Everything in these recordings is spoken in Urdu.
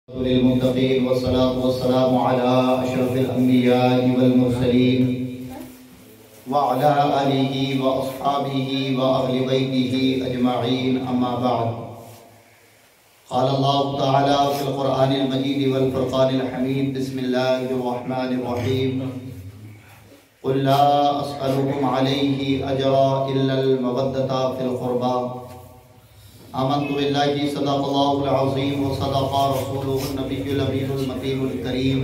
للمتقين والصلاة والسلام على أشرف الأنبياء والمرسلين وعلى آله وأصحابه وأهل بيته أجمعين أما بعد. قال الله تعالى في القرآن المجيد والفرقان الحميد: بسم الله الرحمن الرحيم. قل لا أسألكم عليه أجرا إلا المودة في القربى. آمنت بالله صدق الله العظيم وصدق رسوله النبي الأمين المكين الكريم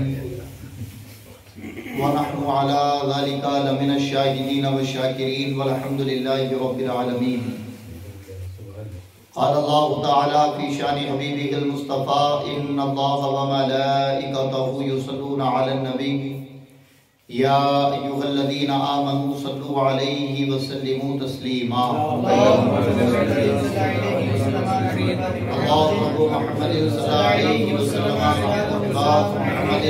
ونحن على ذلك لمن الشاهدين والشاكرين والحمد لله رب العالمين. قال الله تعالى في شأن حبيبه المصطفى: إن الله وملائكته يصلون على النبي يا أيها الذين آمنوا صلوا عليه وسلموا تسليما. اللهم محمد صلى الله عليه وسلم محمد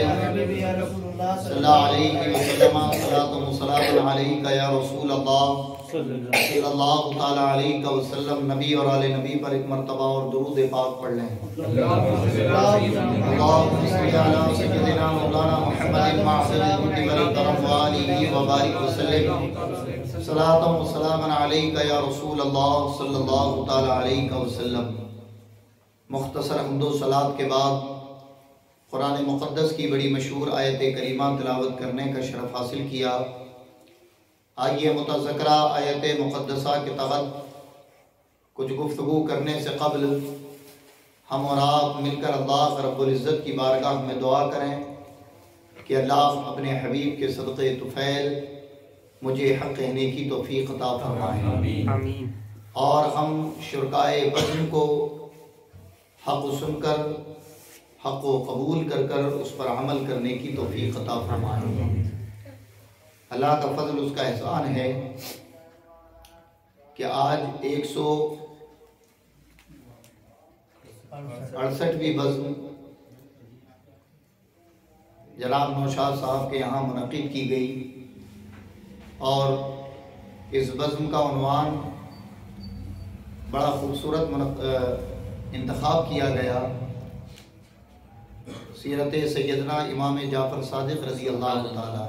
صلى الله عليه وسلم صلاة وسلام عليك يا رسول الله صلی اللہ تعالیٰ علیہ وسلم. نبی اور آل نبی پر ایک مرتبہ اور درود پاک پڑھ لیں. اللہم صلی علی سیدنا مولانا محمد معصر الکل والکرم وآلہ وبارک وسلم صلاۃ و سلام علیک یا رسول اللہ صلی اللہ تعالیٰ علیہ وسلم. مختصر حمد و صلاۃ کے بعد قرآن مقدس کی بڑی مشہور آیت کریمہ تلاوت کرنے کا شرف حاصل کیا. آئیے متذکرہ آیت مقدسہ کے تحت کچھ گفتگو کرنے سے قبل ہم اور آپ مل کر اللہ رب العزت کی بارگاہ میں دعا کریں کہ اللہ اپنے حبیب کے صدقے طفیل مجھے حق کہنے کی توفیق عطا فرمائے اور ہم شرکائے بزم کو حق سن کر حق کو قبول کر اس پر عمل کرنے کی توفیق عطا فرمائے. اللہ کا فضل اس کا احسان ہے کہ آج 168ویں بزم جناب نوشاد صاحب کے یہاں منعقد کی گئی اور اس بزم کا عنوان بڑا خوبصورت انتخاب کیا گیا: سیرت سیدنا امام جعفر صادق رضی اللہ تعالیٰ.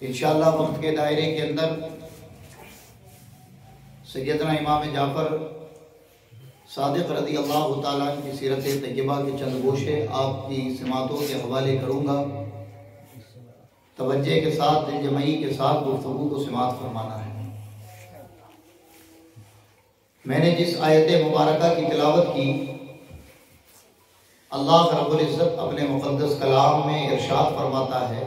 انشاءاللہ وقت کے دائرے کے اندر سیدنا امام جعفر صادق رضی اللہ تعالیٰ کی سیرت طیبہ کے چند گوشے آپ کی سماعتوں کے حوالے کروں گا. توجہ کے ساتھ دل جمعی کے ساتھ گفتگو کو سماعت فرمانا ہے. میں نے جس آیت مبارکہ کی تلاوت کی، اللہ رب العزت اپنے مقدس کلام میں ارشاد فرماتا ہے: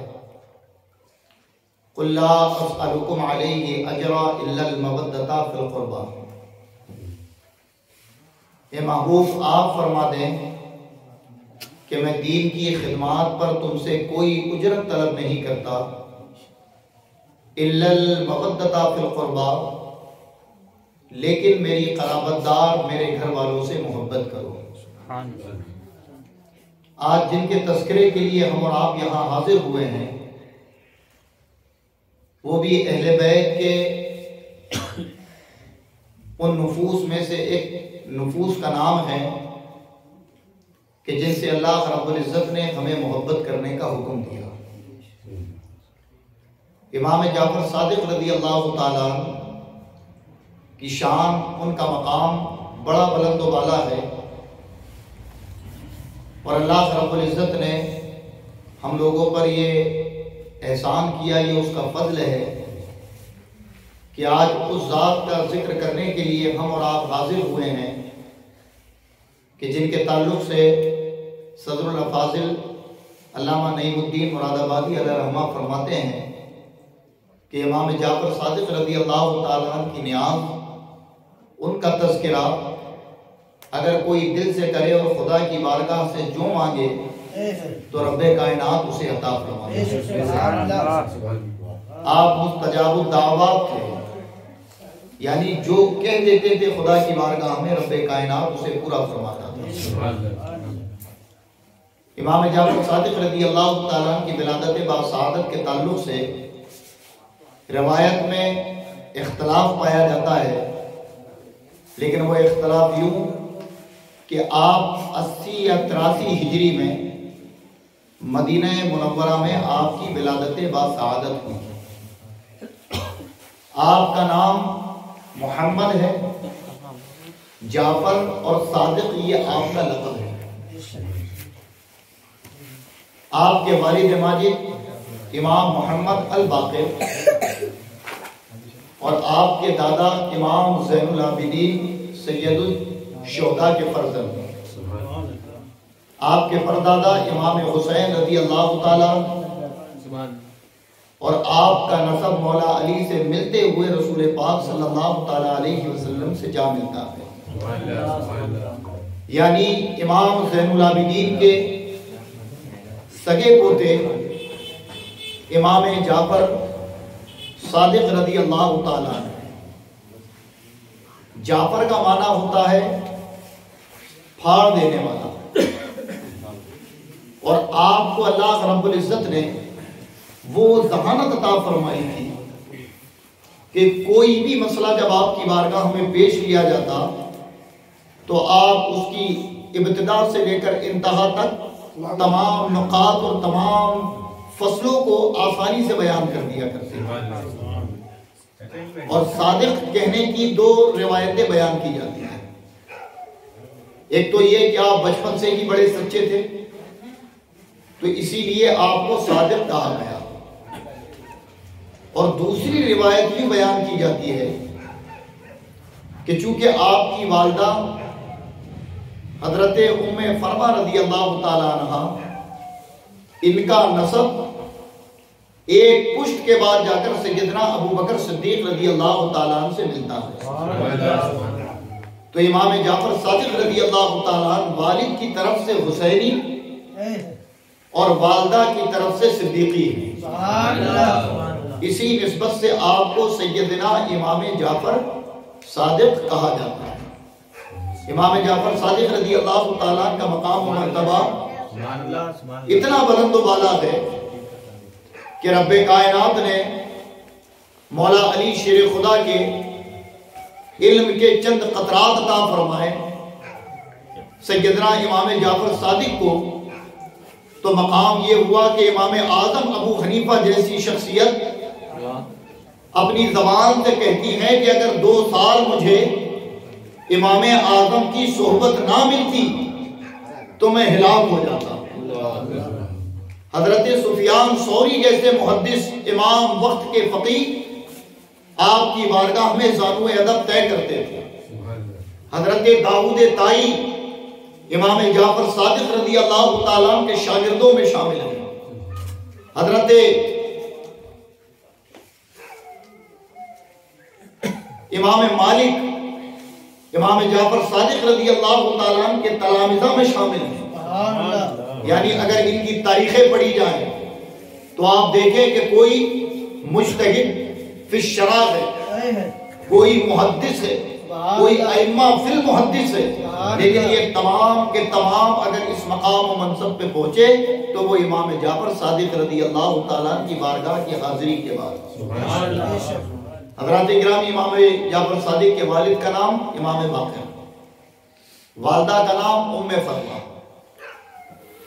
قل لا اسألكم علیہ اجرا الا المودۃ فی القربى. اے محبوب آپ فرما دیں کہ میں دین کی خدمات پر تم سے کوئی اجرت طلب نہیں کرتا، الا المودۃ فی القربى، لیکن میری قرابت دار میرے گھر والوں سے محبت کرو. آج جن کے تذکرے کے لیے ہم اور آپ یہاں حاضر ہوئے ہیں وہ بھی اہل بیت کے ان نفوس میں سے ایک نفوس کا نام ہے کہ جن سے اللہ رب العزت نے ہمیں محبت کرنے کا حکم دیا. امام جعفر صادق رضی اللہ تعالیٰ کی شان، ان کا مقام بڑا بلند و بالا ہے اور اللہ رب العزت نے ہم لوگوں پر یہ احسان کیا، یہ اس کا فضل ہے کہ آج اس ذات کا ذکر کرنے کے لیے ہم اور آپ حاضر ہوئے ہیں کہ جن کے تعلق سے صدر الافاضل علامہ نعیم الدین مراد آبادی علیہ رحمہ فرماتے ہیں کہ امام جعفر صادق رضی اللہ تعالیٰ کی نیاز، ان کا تذکرہ اگر کوئی دل سے کرے اور خدا کی بارگاہ سے جو مانگے تو رب کائنات اسے عطا فرماتے. آپ مستجاب الدعوات تھے، یعنی جو کہہ دیتے تھے خدا کی بارگاہ میں رب کائنات اسے پورا فرماتا تھا. امام جعفر صادق رضی اللہ تعالیٰ کی ولادت باسعادت کے تعلق سے روایت میں اختلاف پایا جاتا ہے، لیکن وہ اختلاف یوں کہ آپ 80 یا 83 ہجری میں مدینہ منورہ میں آپ کی ولادت باسعادت ہوئی۔ آپ کا نام محمد ہے، جعفر اور صادق یہ آپ کا لقب ہے۔ آپ کے والد ماجد امام محمد الباقر اور آپ کے دادا امام زین العابدین سید الشہداء کے فرزند، آپ کے پردادا امام حسین رضی اللہ تعالیٰ، اور آپ کا نسب مولا علی سے ملتے ہوئے رسول پاک صلی اللہ تعالیٰ علیہ وسلم سے جا ملتا ہے۔ یعنی امام زین العابدین کے سگے پوتے امام جعفر صادق رضی اللہ تعالیٰ۔ جعفر کا معنی ہوتا ہے پھاڑ دینے والا، اور آپ کو اللہ رب العزت نے وہ ذہانت عطا فرمائی تھی کہ کوئی بھی مسئلہ جب آپ کی بارگاہ میں پیش کیا جاتا تو آپ اس کی ابتدا سے لے کر انتہا تک تمام نقاط اور تمام فصلوں کو آسانی سے بیان کر دیا کرتے ہیں۔ اور صادق کہنے کی 2 روایتیں بیان کی جاتی ہیں۔ ایک تو یہ کہ آپ بچپن سے ہی بڑے سچے تھے تو اسی لیے آپ کو صادق کہا گیا، اور دوسری روایت بھی بیان کی جاتی ہے کہ چونکہ آپ کی والدہ حضرت ام فرما رضی اللہ تعالی عنہ، ان کا نسب ایک پشت کے بعد جا کر سیدنا ابو بکر صدیق رضی اللہ تعالیٰ عنہ سے ملتا ہے، تو امام جعفر صادق رضی اللہ تعالیٰ عنہ والد کی طرف سے حسینی اور والدہ کی طرف سے صدیقی ہے۔ اسی نسبت سے آپ کو سیدنا امام جعفر صادق کہا جاتا ہے۔ امام جعفر صادق رضی اللہ تعالیٰ عنہ کا مقام و مرتبہ اتنا بلند و بالا ہے کہ رب کائنات نے مولا علی شیر خدا کے علم کے چند قطرات عطا فرمائے سیدنا امام جعفر صادق کو، تو مقام یہ ہوا کہ امام اعظم ابو حنیفہ جیسی شخصیت اپنی زبان سے کہتی ہے کہ اگر 2 سال مجھے امام اعظم کی صحبت نہ ملتی تو میں ہلاک ہو جاتا۔ حضرت سفیان ثوری جیسے محدث امام وقت کے فقیہ آپ کی بارگاہ میں زانو ادب طے کرتے تھے۔ حضرت داؤد طائی امام جعفر صادق رضی اللہ تعالیٰ کے شاگردوں میں شامل ہیں۔ حضرت امام مالک امام جعفر صادق رضی اللہ تعالیٰ کے تلامذہ میں شامل ہیں۔ یعنی اگر ان کی تاریخیں پڑھی جائیں تو آپ دیکھیں کہ کوئی مجتہد فی الشرع ہے، کوئی محدث ہے، کوئی ائمہ فی المحدث ہے، لیکن یہ تمام کے تمام اگر اس مقام و منصب پہ پہنچے تو وہ امام جعفر صادق رضی اللہ تعالیٰ کی بارگاہ کی حاضری کے بعد۔ حضرات اکرام، امام جعفر صادق کے والد کا نام امام باقر، والدہ کا نام ام فرما،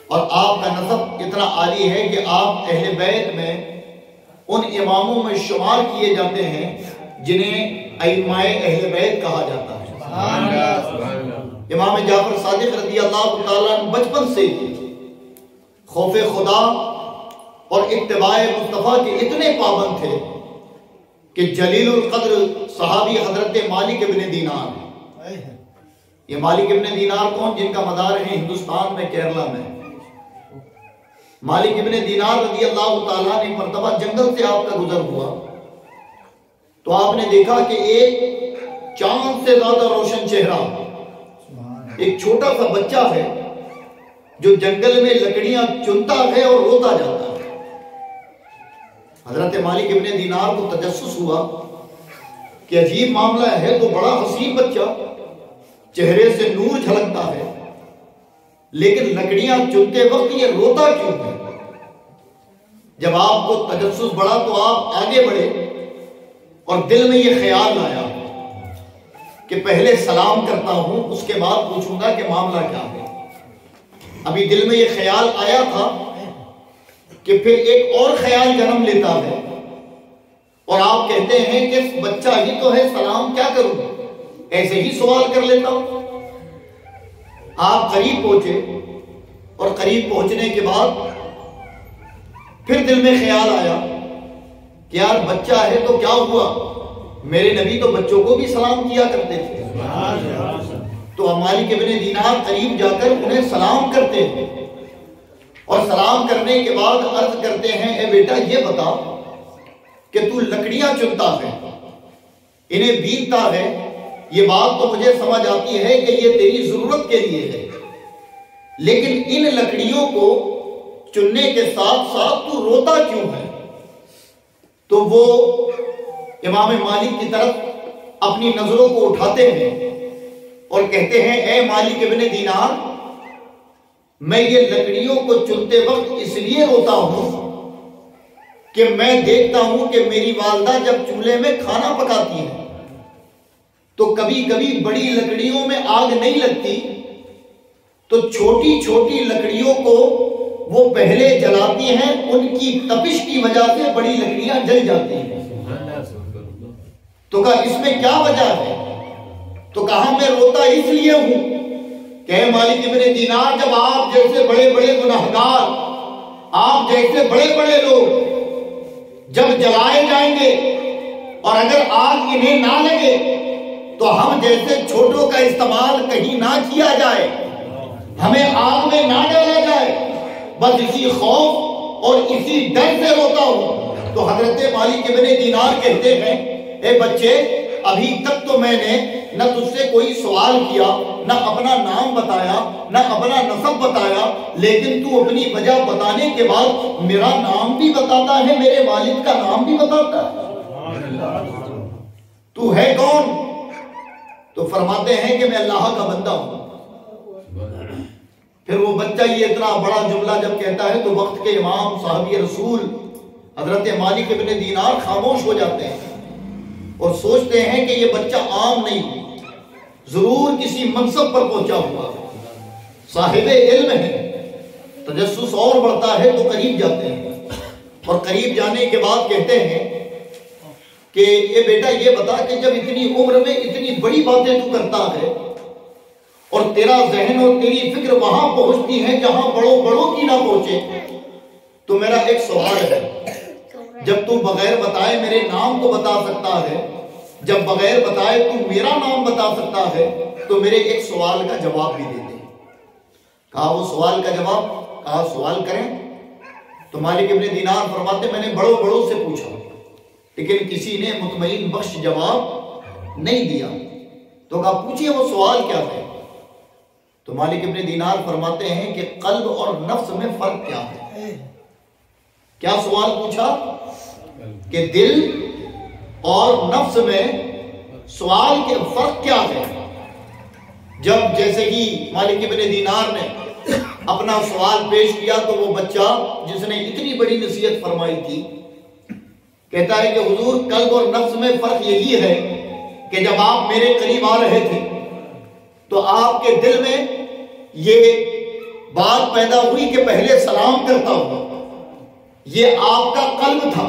اور آپ کا نسب اتنا عالی ہے کہ آپ اہل بیت میں ان اماموں میں شمار کیے جاتے ہیں جنہیں ائمہ اہل بیت کہا جاتا ہے۔ امام جعفر صادق رضی اللہ تعالیٰ بچپن سے خوف خدا اور اتباع مصطفیٰ کے اتنے پابند تھے کہ جلیل القدر صحابی حضرت مالک ابن دینار، یہ مالک ابن دینار کون؟ جن کا مدار ہے ہندوستان میں، کیرلا میں۔ مالک ابن دینار رضی اللہ تعالیٰ نے مرتبہ جنگل سے آپ کا گزر ہوا تو آپ نے دیکھا کہ ایک چاند سے زیادہ روشن چہرہ ایک چھوٹا سا بچہ ہے جو جنگل میں لکڑیاں چنتا ہے اور روتا جاتا ہے۔ حضرت مالک ابن دینار کو تجسس ہوا کہ عجیب معاملہ ہے، تو بڑا حسین بچہ، چہرے سے نور جھلکتا ہے، لیکن لکڑیاں چنتے وقت یہ روتا کیوں ہے؟ جب آپ کو تجسس بڑھا تو آپ آگے بڑھے اور دل میں یہ خیال آیا کہ پہلے سلام کرتا ہوں، اس کے بعد پوچھوں گا کہ معاملہ کیا ہے۔ ابھی دل میں یہ خیال آیا تھا کہ پھر ایک اور خیال جنم لیتا ہے اور آپ کہتے ہیں کہ بچہ ہی تو ہے، سلام کیا کروں، ایسے ہی سوال کر لیتا ہوں۔ آپ قریب پہنچے اور قریب پہنچنے کے بعد پھر دل میں خیال آیا کہ یار بچہ ہے تو کیا ہوا، میرے نبی تو بچوں کو بھی سلام کیا کرتے تھے۔ تو مالک ابن دینار قریب جا کر انہیں سلام کرتے ہیں اور سلام کرنے کے بعد عرض کرتے ہیں اے بیٹا یہ بتا کہ تو لکڑیاں چنتا ہے، انہیں بیچتا ہے، یہ بات تو مجھے سمجھ آتی ہے کہ یہ تیری ضرورت کے لیے ہے، لیکن ان لکڑیوں کو چننے کے ساتھ ساتھ تو روتا کیوں ہے؟ تو وہ امام مالک کی طرف اپنی نظروں کو اٹھاتے ہیں اور کہتے ہیں اے مالک ابن دینار، میں یہ لکڑیوں کو چنتے وقت اس لیے روتا ہوں کہ میں دیکھتا ہوں کہ میری والدہ جب چولہے میں کھانا پکاتی ہے تو کبھی کبھی بڑی لکڑیوں میں آگ نہیں لگتی، تو چھوٹی چھوٹی لکڑیوں کو وہ پہلے جلاتی ہیں، ان کی تپش کی وجہ سے بڑی لکڑیاں جل جاتی ہیں۔ تو کہا اس میں کیا وجہ ہے؟ تو کہا میں روتا اس لیے ہوں کہ مالک ابن دینار، جب آپ جیسے بڑے بڑے گنہگار، آپ جیسے بڑے بڑے لوگ جب جلائے جائیں گے اور اگر آگ انہیں نہ لگے تو ہم جیسے چھوٹوں کا استعمال کہیں نہ کیا جائے، ہمیں آگ میں نہ ڈالا جائے، بس اسی خوف اور اسی ڈر سے روتا ہوں۔ تو حضرت مالک ابن دینار کہتے ہیں اے بچے، ابھی تک تو میں نے نہ تجھ سے کوئی سوال کیا، نہ اپنا نام بتایا، نہ اپنا نسب بتایا، لیکن تو اپنی وجہ بتانے کے بعد میرا نام بھی بتاتا ہے، میرے والد کا نام بھی بتاتا ہے، تو ہے کون؟ تو فرماتے ہیں کہ میں اللہ کا بندہ ہوں۔ پھر وہ بچہ یہ اتنا بڑا جملہ جب کہتا ہے تو وقت کے امام صحابی رسول حضرت مالک ابن دینار خاموش ہو جاتے ہیں اور سوچتے ہیں کہ یہ بچہ عام نہیں، ضرور کسی منصب پر پہنچا ہوا، صاحب علم ہے۔ تجسس اور بڑھتا ہے تو قریب جاتے ہیں اور قریب جانے کے بعد کہتے ہیں کہ اے بیٹا یہ بتا کہ جب اتنی عمر میں اتنی بڑی باتیں تو کرتا ہے اور تیرا ذہن اور تیری فکر وہاں پہنچتی ہے جہاں بڑوں بڑوں کی نہ پہنچے، تو میرا ایک سوال ہے، جب تو بغیر بتائے میرے نام کو بتا سکتا ہے، جب بغیر بتائے تو میرا نام بتا سکتا ہے، تو میرے ایک سوال کا جواب بھی دے دے۔ کہا وہ سوال کا جواب؟ کہا سوال کریں۔ تو مالک ابن دینار فرماتے میں نے بڑوں بڑوں سے پوچھا لیکن کسی نے مطمئن بخش جواب نہیں دیا، تو کہا پوچھئے وہ سوال کیا ہے؟ تو مالک ابن دینار فرماتے ہیں کہ قلب اور نفس میں فرق کیا ہے؟ کیا سوال پوچھا؟ کہ دل اور نفس میں سوال کے فرق کیا ہے؟ جب جیسے ہی مالک ابن دینار نے اپنا سوال پیش کیا تو وہ بچہ جس نے اتنی بڑی نصیحت فرمائی تھی کہتا ہے کہ حضور قلب اور نفس میں فرق یہی ہے کہ جب آپ میرے قریب آ رہے تھے تو آپ کے دل میں یہ بات پیدا ہوئی کہ پہلے سلام کرتا ہوں، یہ آپ کا قلب تھا،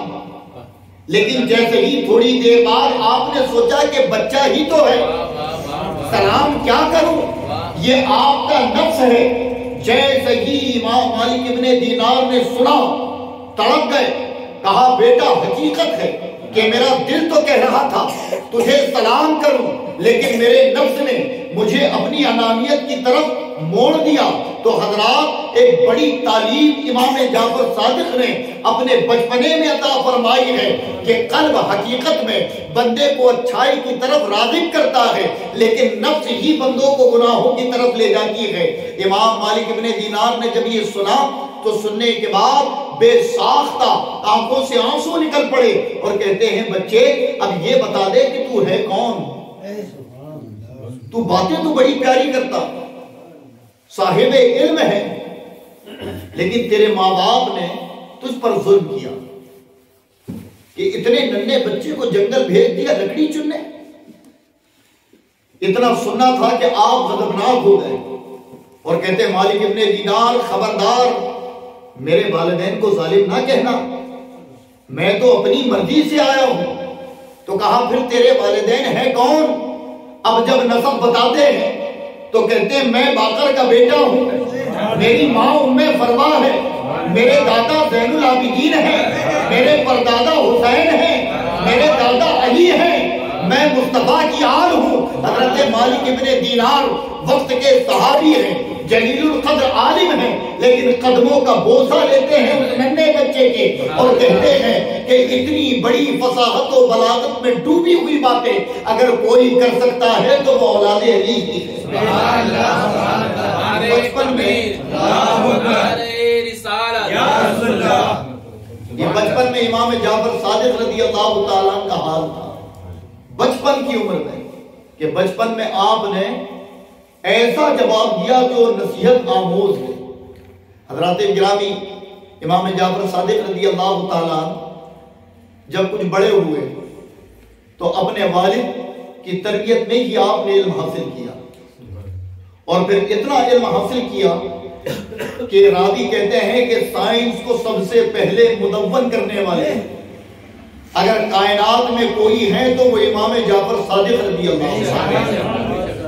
لیکن جیسے ہی تھوڑی دیر بعد آپ نے سوچا کہ بچہ ہی تو ہے، سلام کیا کروں، یہ آپ کا نفس ہے۔ جیسے ہی امام مالک ابن دینار نے سنا تڑپ گئے، کہا بیٹا حقیقت ہے کہ میرا دل تو کہہ رہا تھا تجھے سلام کروں، لیکن میرے نفس نے مجھے اپنی انانیت کی طرف موڑ دیا۔ تو حضرات ایک بڑی تعلیم امام جعفر صادق نے اپنے بچپنے میں عطا فرمائی ہے کہ قلب حقیقت میں بندے کو اچھائی کی طرف راغب کرتا ہے، لیکن نفس ہی بندوں کو گناہوں کی طرف لے جاتی ہے۔ امام مالک ابن دینار نے جب یہ سنا تو سننے کے بعد بے ساختہ آنکھوں سے آنسو نکل پڑے اور کہتے ہیں بچے اب یہ بتا دے کہ تو ہے کون، تو باتیں تو بڑی پیاری کرتا، صاحب علم ہے، لیکن تیرے ماں باپ نے تجھ پر ظلم کیا کہ اتنے ننھے بچے کو جنگل بھیج دیا لکڑی چننے۔ اتنا سننا تھا کہ آپ غضبناک ہو گئے اور کہتے ہیں مالک ابن دینار خبردار میرے والدین کو ظالم نہ کہنا، میں تو اپنی مرضی سے آیا ہوں۔ تو کہا پھر تیرے والدین ہیں کون؟ اب جب نسب بتاتے ہیں تو کہتے ہیں میں باقر کا بیٹا ہوں، میری ماں ام فروا ہے، میرے دادا زین العابدین ہیں، میرے پردادا حسین ہیں، میرے دادا علی ہیں، میں مصطفیٰ کی آل ہوں۔ حضرت مالک ابن دینار وقت کے صحابی ہیں، جلیل القدر عالم ہیں، لیکن قدموں کا بوسہ لیتے ہیں اس ننھے بچے کے اور کہتے ہیں کہ اتنی بڑی فصاحت و بلاغت میں ڈوبی ہوئی باتیں اگر کوئی کر سکتا ہے تو وہ اولاد علی ہی ہے۔ بچپن میں یہ بچپن میں امام جعفر صادق رضی اللہ تعالیٰ کا حال تھا، بچپن کی عمر میں، کہ بچپن میں آپ نے ایسا جواب دیا جو نصیحت آموز ہے۔ حضرات گرامی، امام جعفر صادق رضی اللہ تعالیٰ جب کچھ بڑے ہوئے تو اپنے والد کی تربیت میں ہی آپ نے علم حاصل کیا، اور پھر اتنا علم حاصل کیا کہ راوی کہتے ہیں کہ سائنس کو سب سے پہلے مدون کرنے والے اگر کائنات میں کوئی ہیں تو وہ امام جعفر صادق رضی اللہ عنہ۔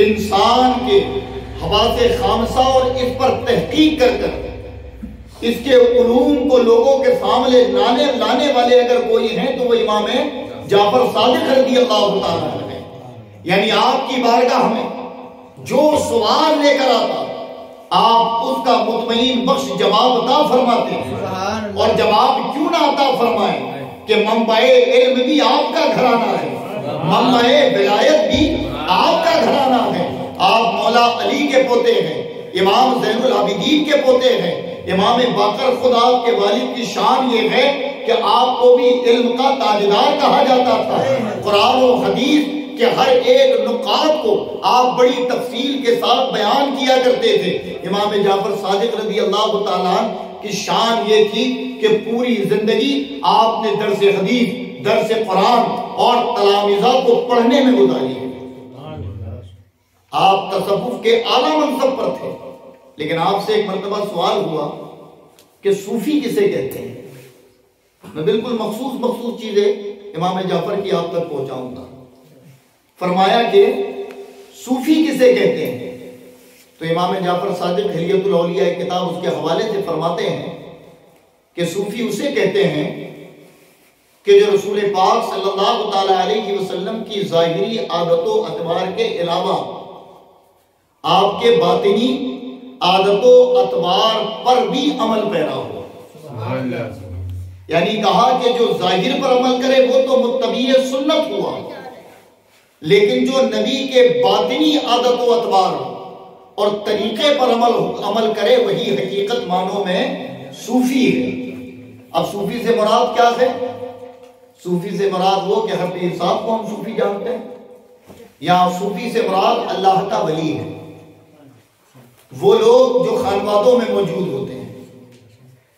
انسان کے حواس خامسہ اور اس پر تحقیق کر کر اس کے علوم کو لوگوں کے سامنے لانے والے اگر کوئی ہیں تو وہ امام جعفر صادق رضی اللہ تعالیٰ ہے۔ یعنی آپ کی بارگاہ میں جو سوال لے کر آتا آپ اس کا مطمئن بخش جواب عطا فرماتے ہیں، اور جواب کیوں نہ عطا فرمائیں کہ منبع علم بھی آپ کا گھرانہ ہے، منبع ولایت بھی آپ کا گھرانہ ہے۔ آپ مولا علی کے پوتے ہیں، امام زین العابدین کے پوتے ہیں، امام باقر، خود آپ کے والد کی شان یہ ہے کہ آپ کو بھی علم کا تاجدار کہا جاتا تھا۔ قرآن و حدیث کہ ہر ایک نقاط کو آپ بڑی تفصیل کے ساتھ بیان کیا کرتے تھے۔ امام جعفر صادق رضی اللہ تعالیٰ کی شان یہ تھی کہ پوری زندگی آپ نے درس حدیث، درس قرآن اور تلامذہ کو پڑھنے میں گزاری ہے۔ آپ تصوف کے اعلیٰ منصب پر تھے، لیکن آپ سے ایک مرتبہ سوال ہوا کہ صوفی کسے کہتے ہیں؟ میں بالکل مخصوص چیزیں امام جعفر کی آپ تک پہنچاؤں گا۔ فرمایا کہ صوفی کسے کہتے ہیں؟ تو امام جعفر صادق حلیت الاولیاء کتاب اس کے حوالے سے فرماتے ہیں کہ صوفی اسے کہتے ہیں کہ جو رسول پاک صلی اللہ تعالی علیہ وسلم کی ظاہری عادت و اطوار کے علاوہ آپ کے باطنی عادت و اطوار پر بھی عمل پیرا ہو۔ یعنی کہا کہ جو ظاہر پر عمل کرے وہ تو متبع سنت ہوا، لیکن جو نبی کے باطنی عادت و اطوار اور طریقے پر عمل کرے وہی حقیقت معنوں میں صوفی ہے۔ اب صوفی سے مراد کیا ہے؟ صوفی سے مراد وہ کہ ہر پیر صاحب کو ہم صوفی جانتے ہیں، یا صوفی سے مراد اللہ کا ولی ہے، وہ لوگ جو خانوادوں میں موجود ہوتے ہیں۔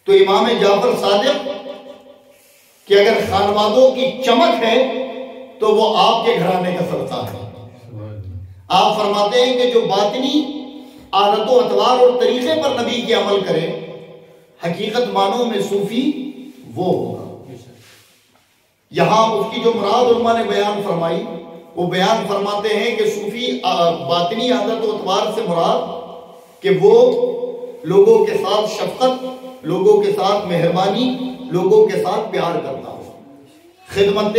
تو امام جعفر صادق کہ اگر خانوادوں کی چمک ہے تو وہ آپ کے گھرانے کا صدقہ ہے۔ آپ فرماتے ہیں کہ جو باطنی عادت و اطوار اور طریقے پر نبی کے عمل کرے حقیقت معنوں میں صوفی وہ ہوگا۔ یہاں اس کی جو مراد علماء نے بیان فرمائی وہ بیان فرماتے ہیں کہ صوفی باطنی عادت و اطوار سے مراد کہ وہ لوگوں کے ساتھ شفقت، لوگوں کے ساتھ مہربانی، لوگوں کے ساتھ پیار کرتا ہو، خدمت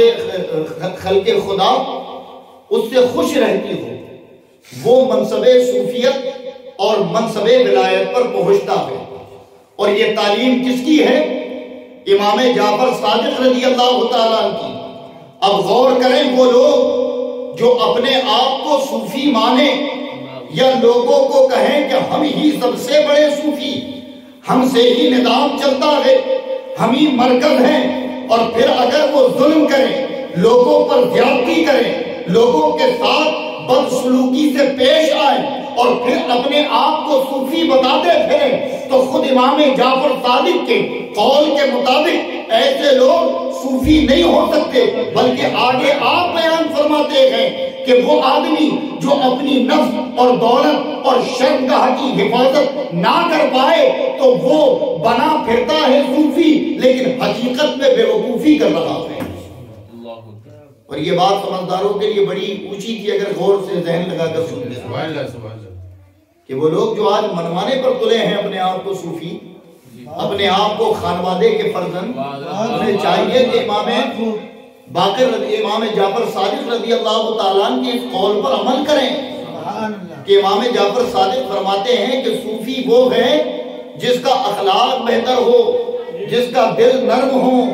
خلق خدا اس سے خوش رہتی ہو، وہ منصب صوفیت اور منصب ولایت پر پہنچتا ہے۔ اور یہ تعلیم کس کی ہے؟ امام جعفر صادق رضی اللہ تعالیٰ کی۔ اب غور کریں، وہ لوگ جو اپنے آپ کو صوفی مانے یا لوگوں کو کہیں کہ ہم ہی سب سے بڑے صوفی، ہم سے ہی نظام چلتا ہے، ہم ہی مرکز ہیں، اور پھر اگر وہ ظلم کریں، لوگوں پر زیادتی کریں، لوگوں کے ساتھ بدسلوکی سے پیش آئیں اور پھر اپنے آپ کو صوفی بتاتے پھریں، تو خود امام جعفر صادق کے قول کے مطابق ایسے لوگ صوفی نہیں ہو سکتے، بلکہ آگے آپ بیان فرماتے ہیں کہ وہ آدمی جو اپنی نفس اور دولت اور شرمگاہ کی حفاظت نہ کر پائے تو وہ بنا پھرتا ہے صوفی، لیکن حقیقت میں بے وقوفی کر رہا ہے۔ اور یہ بات سمجھداروں کے لیے بڑی اونچی تھی اگر غور سے ذہن لگا کر سنتے کہ وہ لوگ جو آج منوانے پر تلے ہیں اپنے آپ کو صوفی، اپنے آپ کو خانوادے کے فرزند، انہیں چاہیے کہ امام باقر امام جعفر صادق رضی اللہ تعالیٰ عنہ کے اس قول پر عمل کریں کہ امام جعفر صادق فرماتے ہیں کہ صوفی وہ ہے جس کا اخلاق بہتر ہو، جس کا دل نرم ہو،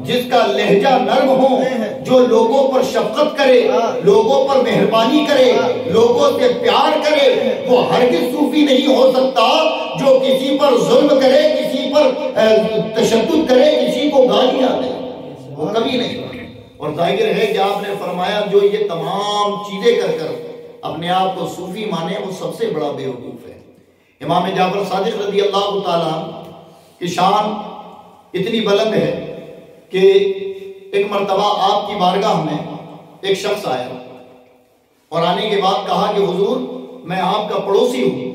جس کا لہجہ نرم ہو، جو لوگوں پر شفقت کرے، لوگوں پر مہربانی کرے، لوگوں سے پیار کرے۔ وہ ہرگز صوفی نہیں ہو سکتا جو کسی پر ظلم کرے، کسی پر تشدد کرے، کسی کو گالیاں دے، وہ کبھی نہیں۔ اور ظاہر ہے کہ آپ نے فرمایا جو یہ تمام چیزیں کر کر اپنے آپ کو صوفی مانے وہ سب سے بڑا بے وقوف ہے۔ امام جعفر صادق رضی اللہ تعالیٰ کی شان اتنی بلند ہے کہ ایک مرتبہ آپ کی بارگاہ میں ایک شخص آیا اور آنے کے بعد کہا کہ حضور میں آپ کا پڑوسی ہوں،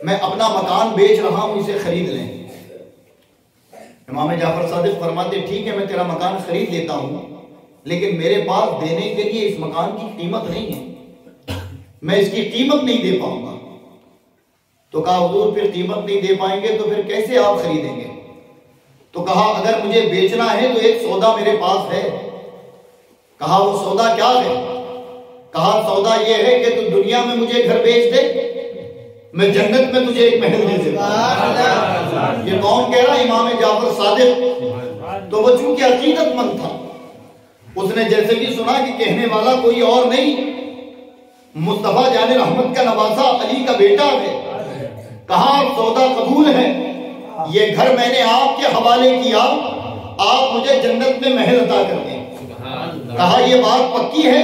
میں اپنا مکان بیچ رہا ہوں، اسے خرید لیں۔ امام جعفر صادق فرماتے ٹھیک ہے میں تیرا مکان خرید لیتا ہوں، لیکن میرے پاس دینے کے لیے اس مکان کی قیمت نہیں ہے، میں اس کی قیمت نہیں دے پاؤں گا۔ تو کہا حضور پھر قیمت نہیں دے پائیں گے تو پھر کیسے آپ خریدیں گے؟ تو کہا اگر مجھے بیچنا ہے تو ایک سودا میرے پاس ہے۔ کہا وہ سودا کیا ہے؟ کہا سودا یہ ہے کہ تو دنیا میں مجھے گھر بیچ دے، میں جنت میں تجھے ایک محل دے دیتا ہوں۔ یہ کون کہہ رہا؟ امام جعفر صادق۔ تو وہ چونکہ عقیدت مند تھا، اس نے جیسے بھی سنا کہ کہنے والا کوئی اور نہیں مصطفیٰ جان رحمت کا نواسا علی کا بیٹا ہے، کہا سودا قبول ہے، یہ گھر میں نے آپ کے حوالے کیا، آپ مجھے جنت میں محل عطا کر دیں۔ کہا یہ بات پکی ہے؟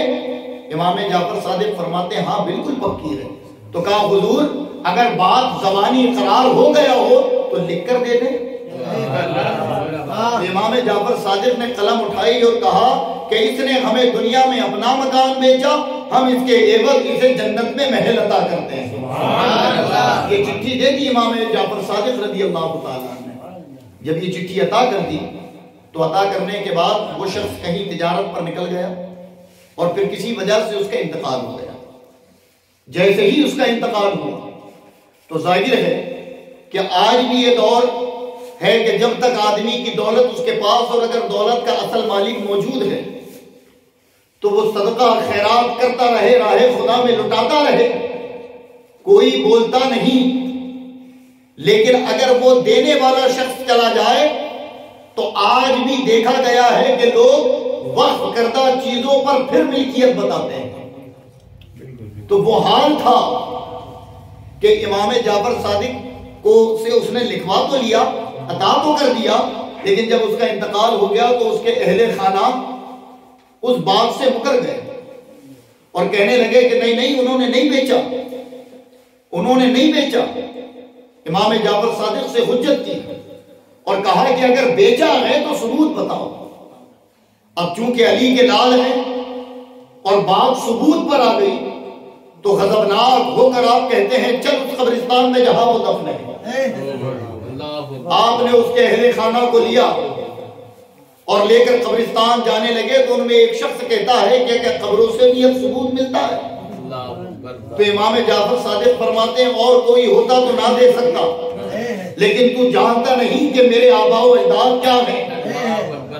امام جعفر صادق فرماتے ہیں ہاں بالکل پکی ہے۔ تو کہا حضور اگر بات زبانی قرار ہو گیا ہو تو لکھ کر دے دیں۔ امام جعفر صادق نے قلم اٹھائی اور کہا کہ اس نے ہمیں دنیا میں اپنا مکان بیچا، ہم اس کے عوض اسے جنت میں محل عطا کرتے ہیں۔ یہ چٹھی دے دی امام جعفر صادق رضی اللہ تعالیٰ نے۔ جب یہ چٹھی عطا کر دی تو عطا کرنے کے بعد وہ شخص کہیں تجارت پر نکل گیا اور پھر کسی وجہ سے اس کا انتقال ہو گیا۔ جیسے ہی اس کا انتقال ہوا تو ظاہر ہے کہ آج بھی یہ دور ہے کہ جب تک آدمی کی دولت اس کے پاس اور اگر دولت کا اصل مالک موجود ہے تو وہ صدقہ خیرات کرتا رہے، راہ خدا میں لٹاتا رہے، کوئی بولتا نہیں۔ لیکن اگر وہ دینے والا شخص چلا جائے تو آج بھی دیکھا گیا ہے کہ لوگ وقف کردہ چیزوں پر پھر ملکیت بتاتے ہیں۔ تو وہ حال تھا کہ امام جعفر صادق کو سے اس نے لکھوا تو لیا، عطا تو کر دیا، لیکن جب اس کا انتقال ہو گیا تو اس کے اہل خانہ اس بات سے مکر گئے اور کہنے لگے کہ نہیں انہوں نے نہیں بیچا، انہوں نے نہیں بیچا۔ امام جعفر صادق سے حجت کی اور کہا کہ اگر بیچا ہے تو ثبوت بتاؤ۔ اب چونکہ علی کے لال ہیں اور بات ثبوت پر آ گئی تو غضبناک ہو کر آپ کہتے ہیں چل اس قبرستان میں جہاں وہ دفن ہے۔ آپ نے اس کے اہل خانہ کو لیا اور لے کر قبرستان جانے لگے تو ان میں ایک شخص کہتا ہے کہ کیا قبروں سے بھی اب ثبوت ملتا ہے؟ تو امام جعفر صادق فرماتے ہیں اور کوئی ہوتا تو نہ دے سکتا، لیکن تو جانتا نہیں کہ میرے آباء و اجداد کیا ہیں۔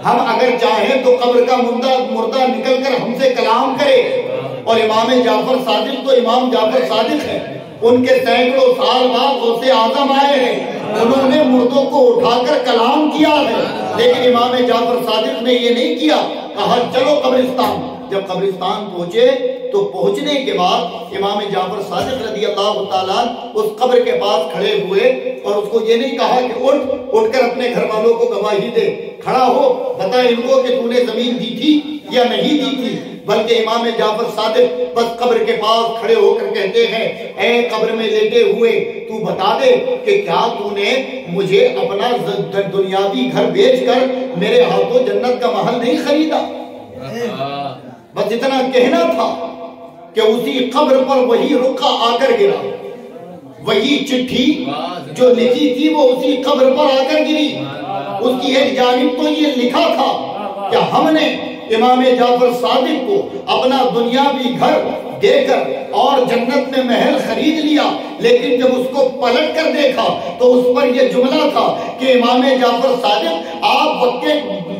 ہم اگر چاہیں تو قبر کا مردہ نکل کر ہم سے کلام کرے، اور امام جعفر صادق تو امام جعفر صادق ہیں، ان کے سینکڑوں سال بعد غوث اعظم آئے ہیں، انہوں نے مردوں کو اٹھا کر کلام کیا ہے، لیکن امام جعفر صادق نے یہ نہیں کیا، کہا چلو قبرستان۔ جب قبرستان پہنچے تو پہنچنے کے بعد امام جعفر صادق رضی اللہ تعالیٰ اس قبر کے پاس کھڑے ہوئے اور اس کو یہ نہیں کہا کہ اٹھ کر اپنے گھر والوں کو گواہی دے، کھڑا ہو بتا ان کو کہ تو نے زمین دی تھی یا نہیں دی تھی، بلکہ امام جعفر صادق بس قبر کے پاس کھڑے ہو کر کہتے ہیں اے قبر میں لیٹے ہوئے تو بتا دے کہ کیا تو نے مجھے اپنا دنیاوی گھر بیچ کر میرے ہاتھوں جنت کا محل نہیں خریدا؟ بس اتنا کہنا تھا کہ اسی قبر پر وہی رقعہ آ کر گرا، وہی چٹھی جو لکھی تھی وہ اسی قبر پر آ کر گری۔ اس کی ایک جانب تو یہ لکھا تھا کہ ہم نے امام جعفر صادق کو اپنا دنیاوی گھر دے کر اور جنت میں محل خرید لیا، لیکن جب اس کو پلٹ کر دیکھا تو اس پر یہ جملہ تھا کہ امام جعفر صادق آپ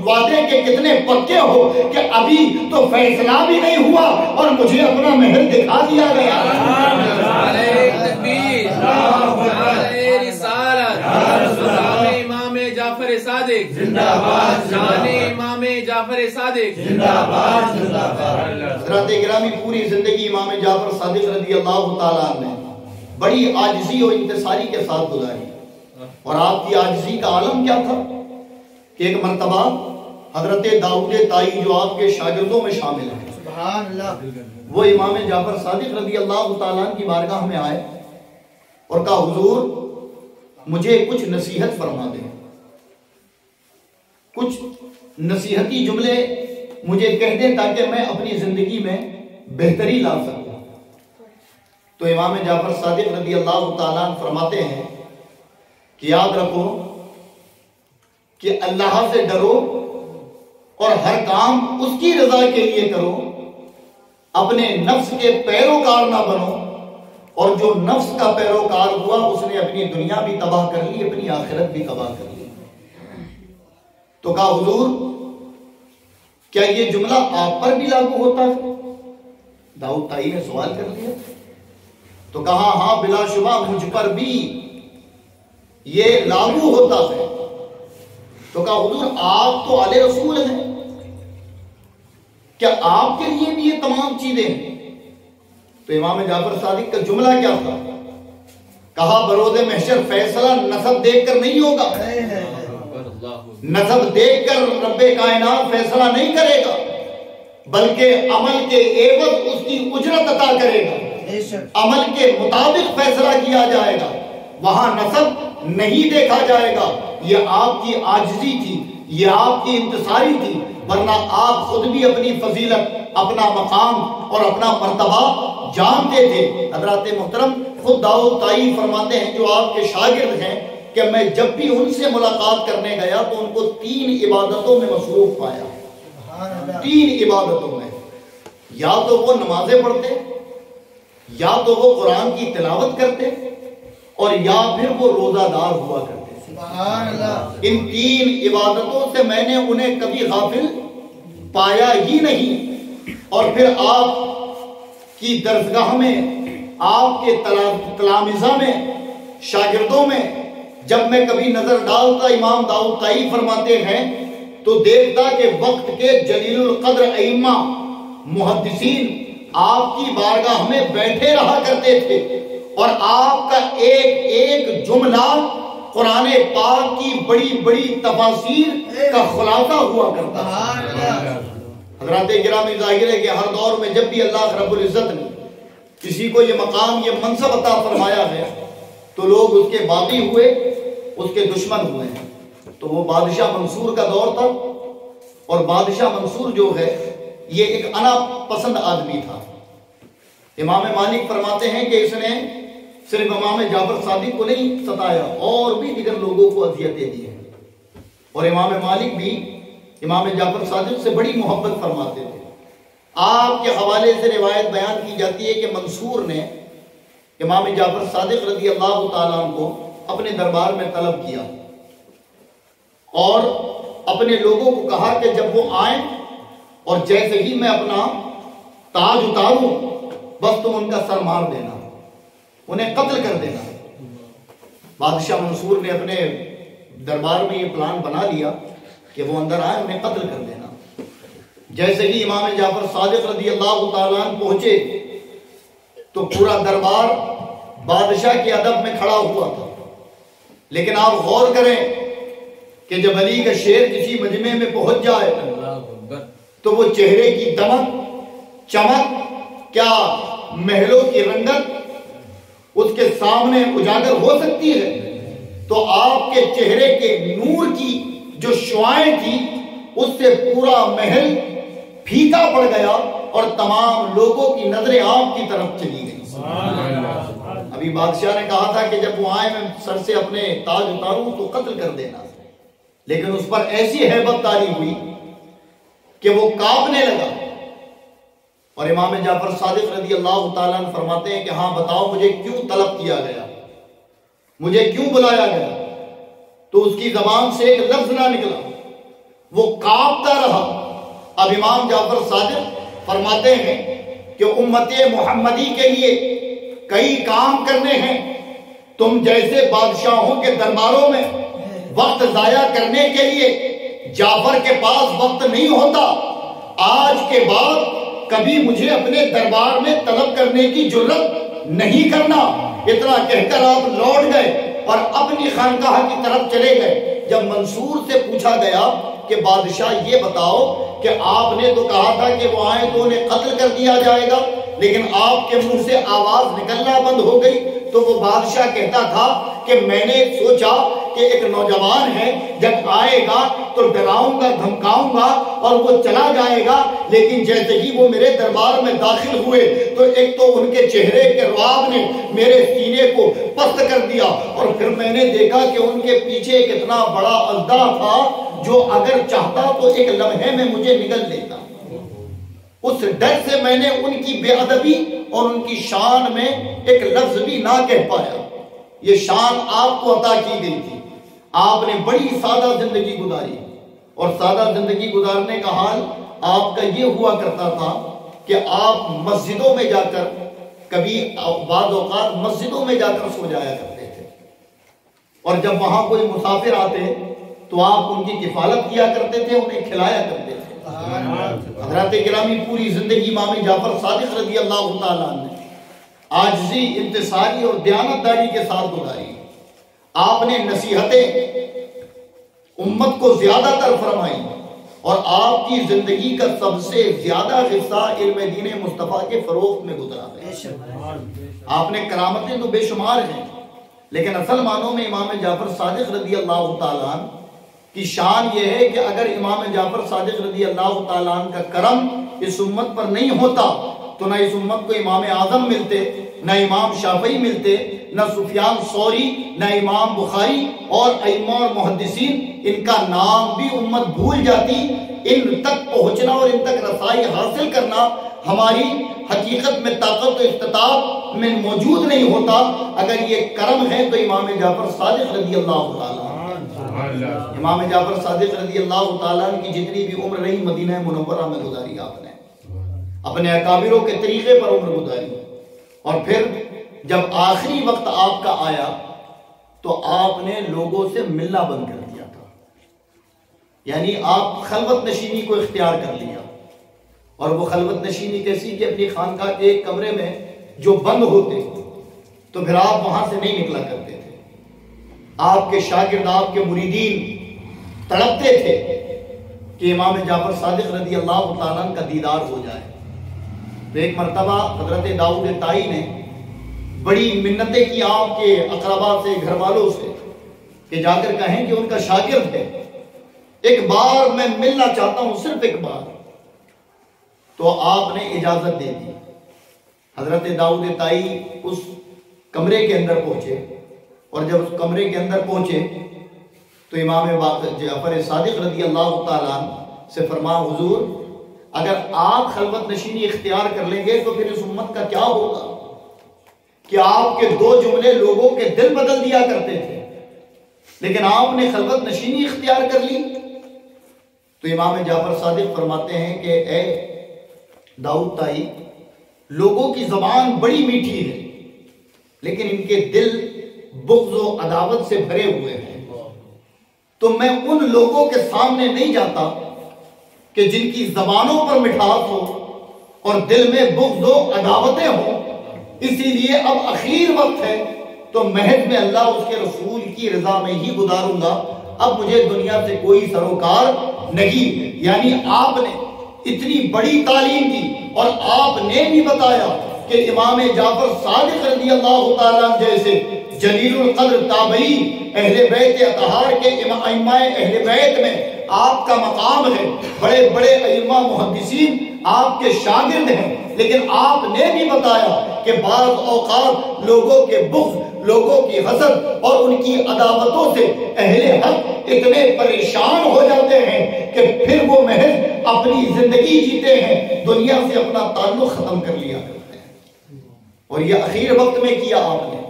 وعدے کے کتنے پکے ہو کہ ابھی تو فیصلہ بھی نہیں ہوا اور مجھے اپنا محل دکھا دیا گیا۔ امام جعفر صادق زندہ باد، شان امام جعفر صادق زندہ باد، زندہ باد۔ حضرات گرامی، پوری زندگی امام جعفر صادق رضی اللہ تعالیٰ عنہ نے بڑی عاجزی اور انتصاری کے ساتھ گزاری، اور آپ کی عاجزی کا عالم کیا تھا کہ ایک مرتبہ حضرت داؤد طائی جو آپ کے شاگردوں میں شامل ہیں، سبحان اللہ، وہ امام جعفر صادق رضی اللہ تعالیٰ عنہ کی بارگاہ میں آئے اور کہا حضور مجھے کچھ نصیحت فرما دیں، کچھ نصیحتی جملے مجھے کہہ دیں تاکہ میں اپنی زندگی میں بہتری لا سکوں۔ تو امام جعفر صادق رضی اللہ تعالیٰ عنہ فرماتے ہیں کہ یاد رکھو کہ اللہ سے ڈرو اور ہر کام اس کی رضا کے لیے کرو، اپنے نفس کے پیروکار نہ بنو، اور جو نفس کا پیروکار ہوا اس نے اپنی دنیا بھی تباہ کر لی، اپنی آخرت بھی تباہ کر لی۔ تو کہا حضور کیا یہ جملہ آپ پر بھی لاگو ہوتا ہے؟ داؤد طائی نے سوال کر لیا، تو کہا ہاں بلا شبہ مجھ پر بھی یہ لاگو ہوتا ہے۔ تو کہا حضور آپ تو آل رسول ہیں، کیا آپ کے لیے بھی یہ تمام چیزیں ہیں؟ تو امام جعفر صادق کا جملہ کیا تھا؟ کہا بروز محشر فیصلہ نسب دیکھ کر نہیں ہوگا، نسب دیکھ کر رب کائنات فیصلہ نہیں کرے گا، بلکہ عمل کے عوض اس کی اجرت عطا کرے گا، عمل کے مطابق فیصلہ کیا جائے گا، وہاں نسب نہیں دیکھا جائے گا۔ یہ آپ کی عاجزی تھی، یہ آپ کی انتصاری تھی، ورنہ آپ خود بھی اپنی فضیلت، اپنا مقام اور اپنا مرتبہ جانتے تھے۔ حضرات محترم، خود داؤد طائی فرماتے ہیں جو آپ کے شاگرد ہیں کہ میں جب بھی ان سے ملاقات کرنے گیا تو ان کو 3 عبادتوں میں مصروف پایا، 3 عبادتوں میں، یا تو وہ نمازیں پڑھتے، یا تو وہ قرآن کی تلاوت کرتے، اور یا پھر وہ روزہ دار ہوا کرتے۔ ان 3 عبادتوں سے میں نے انہیں کبھی غافل پایا ہی نہیں۔ اور پھر آپ کی درسگاہ میں، آپ کے تلامذہ میں، شاگردوں میں جب میں کبھی نظر ڈالتا، امام داؤد طائی فرماتے ہیں تو دیکھتا کہ وقت کے جلیل القدر ائمہ محدثین آپ کی بارگاہ میں بیٹھے رہا کرتے تھے، اور آپ کا ایک ایک جملہ قرآن پاک کی بڑی بڑی تفاسیر کا خلاصہ ہوا کرتا ہے۔ حضرات گرامی، ظاہر ہے کہ ہر دور میں جب بھی اللہ رب العزت نے کسی کو یہ مقام، یہ منصب عطا فرمایا ہے تو لوگ اس کے باغی ہوئے، اس کے دشمن ہوئے ہیں۔ تو وہ بادشاہ منصور کا دور تھا، اور بادشاہ منصور جو ہے یہ ایک انا پسند آدمی تھا۔ امام مالک فرماتے ہیں کہ اس نے صرف امام جعفر صادق کو نہیں ستایا، اور بھی دیگر لوگوں کو اذیتیں دی ہیں، اور امام مالک بھی امام جعفر صادق سے بڑی محبت فرماتے تھے۔ آپ کے حوالے سے روایت بیان کی جاتی ہے کہ منصور نے امام جعفر صادق رضی اللہ تعالیٰ عنہ کو اپنے دربار میں طلب کیا، اور اپنے لوگوں کو کہا کہ جب وہ آئیں اور جیسے ہی میں اپنا تاج اتاروں بس تم ان کا سر مار دینا، انہیں قتل کر دینا۔ بادشاہ منصور نے اپنے دربار میں یہ پلان بنا لیا کہ وہ اندر آئے، انہیں قتل کر دینا۔ جیسے ہی امام جعفر صادق رضی اللہ تعالیٰ عنہ پہنچے تو پورا دربار بادشاہ کے ادب میں کھڑا ہوا تھا، لیکن آپ غور کریں کہ جب علی کا شیر کسی مجمع میں پہنچ جائے تو وہ چہرے کی دمک، چمک، کیا محلوں کی رنگت اس کے سامنے اجاگر ہو سکتی ہے؟ تو آپ کے چہرے کے نور کی جو شعائیں تھی اس سے پورا محل پھیکا پڑ گیا، اور تمام لوگوں کی نظریں آپ کی طرف چلی گئی۔ ابھی بادشاہ نے کہا تھا کہ جب وہ آئے میں سر سے اپنے تاج اتاروں تو قتل کر دینا، لیکن اس پر ایسی ہیبت طاری ہوئی کہ وہ کانپنے لگا۔ اور امام جعفر صادق رضی اللہ تعالیٰ عنہ فرماتے ہیں کہ ہاں بتاؤ مجھے کیوں طلب کیا گیا، مجھے کیوں بلایا گیا؟ تو اس کی زبان سے ایک لفظ نہ نکلا، وہ کانپتا رہا۔ اب امام جعفر صادق فرماتے ہیں کہ امت محمدی کے لیے کئی کام کرنے ہیں، تم جیسے بادشاہوں کے درباروں میں وقت ضائع کرنے کے لیے جعفر کے پاس وقت نہیں ہوتا۔ آج کے بعد کبھی مجھے اپنے دربار میں طلب کرنے کی جرت نہیں کرنا۔ اتنا کہہ کر آپ لوٹ گئے اور اپنی خانقاہ کی طرف چلے گئے۔ جب منصور سے پوچھا گیا کہ بادشاہ یہ بتاؤ کہ آپ نے تو کہا تھا کہ وہ آئیں تو انہیں قتل کر دیا جائے گا، لیکن آپ کے منہ سے آواز نکلنا بند ہو گئی، تو وہ بادشاہ کہتا تھا کہ میں نے سوچا کہ ایک نوجوان ہے، جب آئے گا تو ڈراؤں گا دھمکاؤں گا اور وہ چلا جائے گا، لیکن جیسے ہی وہ میرے دربار میں داخل ہوئے تو ایک تو ان کے چہرے کے رعب نے میرے سینے کو پست کر دیا، اور پھر میں نے دیکھا کہ ان کے پیچھے ایک اتنا بڑا اژدہا تھا جو اگر چاہتا تو ایک لمحے میں مجھے نگل لیتا۔ اس ڈر سے میں نے ان کی بے ادبی اور ان کی شان میں ایک لفظ بھی نہ کہہ پایا۔ یہ شان آپ کو عطا کی گئی تھی، آپ نے بڑی سادہ زندگی گزاری، اور سادہ زندگی گزارنے کا حال آپ کا یہ ہوا کرتا تھا کہ آپ مسجدوں میں جا کر، کبھی بعض اوقات مسجدوں میں جا کر سو جایا کرتے تھے، اور جب وہاں کوئی مسافر آتے تو آپ ان کی کفالت کیا کرتے تھے، انہیں کھلایا کرتے تھے۔ حضرات گرامی پوری زندگی امام جعفر صادق رضی اللہ تعالیٰ نے عاجزی، انتصاری اور دیانتداری کے ساتھ گزاری۔ آپ نے نصیحتیں امت کو زیادہ تر فرمائی، اور آپ کی زندگی کا سب سے زیادہ حصہ علم دین مصطفیٰ کے فروغ میں گزرا ہے۔ آپ نے کرامتیں تو بے شمار ہیں، لیکن اصل معنوں میں امام جعفر صادق رضی اللہ تعالیٰ عنہ کی شان یہ ہے کہ اگر امام جعفر صادق رضی اللہ تعالیٰ عنہ کا کرم اس امت پر نہیں ہوتا تو نہ اس امت کو امام اعظم ملتے، نہ امام شافعی ملتے، نہ سفیان ثوری، نہ امام بخاری اور ائمہ اور محدثین۔ ان کا نام بھی امت بھول جاتی۔ ان تک پہنچنا اور ان تک رسائی حاصل کرنا ہماری حقیقت میں طاقت و استطاعت میں موجود نہیں ہوتا۔ اگر یہ کرم ہے تو امام جعفر صادق رضی اللہ تعالیٰ، امام جعفر صادق رضی اللہ تعالیٰ کی جتنی بھی عمر رہی مدینہ منورہ میں گزاری، آپ نے اپنے اکابروں کے طریقے پر عمر گزاری، اور پھر جب آخری وقت آپ کا آیا تو آپ نے لوگوں سے ملنا بند کر دیا تھا، یعنی آپ خلوت نشینی کو اختیار کر لیا۔ اور وہ خلوت نشینی کیسی کہ اپنی خانقاہ کے ایک کمرے میں جو بند ہوتے تو پھر آپ وہاں سے نہیں نکلا کرتے تھے۔ آپ کے شاگرد، آپ کے مریدین تڑپتے تھے کہ امام جعفر صادق رضی اللہ تعالیٰ کا دیدار ہو جائے۔ تو ایک مرتبہ حضرت داؤد طائی نے بڑی منتیں کی آپ کے اقربا سے، گھر والوں سے، کہ جا کر کہیں کہ ان کا شاگرد ہے، ایک بار میں ملنا چاہتا ہوں، صرف ایک بار۔ تو آپ نے اجازت دے دی۔ حضرت داؤد طائی اس کمرے کے اندر پہنچے، اور جب اس کمرے کے اندر پہنچے تو امام جعفر صادق رضی اللہ تعالیٰ سے فرمایا، حضور اگر آپ خلوت نشینی اختیار کر لیں گے تو پھر اس امت کا کیا ہوگا؟ کہ آپ کے دو جملے لوگوں کے دل بدل دیا کرتے تھے، لیکن آپ نے خلوت نشینی اختیار کر لی۔ تو امام جعفر صادق فرماتے ہیں کہ اے داؤد طائی، لوگوں کی زبان بڑی میٹھی ہے لیکن ان کے دل بغض و عداوت سے بھرے ہوئے ہیں، تو میں ان لوگوں کے سامنے نہیں جاتا کہ جن کی زبانوں پر مٹھاس ہو اور دل میں بغض و عداوتیں ہوں۔ اسی لیے اب اخیر وقت ہے تو محض میں اللہ اس کے رسول کی رضا میں ہی گزاروں گا، اب مجھے دنیا سے کوئی سروکار نہیں۔ یعنی آپ نے اتنی بڑی تعلیم دی، اور آپ نے بھی بتایا کہ امام جعفر صادق رضی اللہ تعالیٰ جیسے جلیل القدر تابعی اہل بیت اطہار کے ائمہ اہل بیت میں آپ کا مقام ہے۔ بڑے بڑے ائمہ محدثین آپ کے شاگرد ہیں، لیکن آپ نے بھی بتایا کہ بعض اوقات لوگوں کے بغض، لوگوں کی حسد اور ان کی عداوتوں سے اہل حق اتنے پریشان ہو جاتے ہیں کہ پھر وہ محض اپنی زندگی جیتے ہیں، دنیا سے اپنا تعلق ختم کر لیا کرتے ہیں۔ اور یہ اخیر وقت میں کیا آپ نے،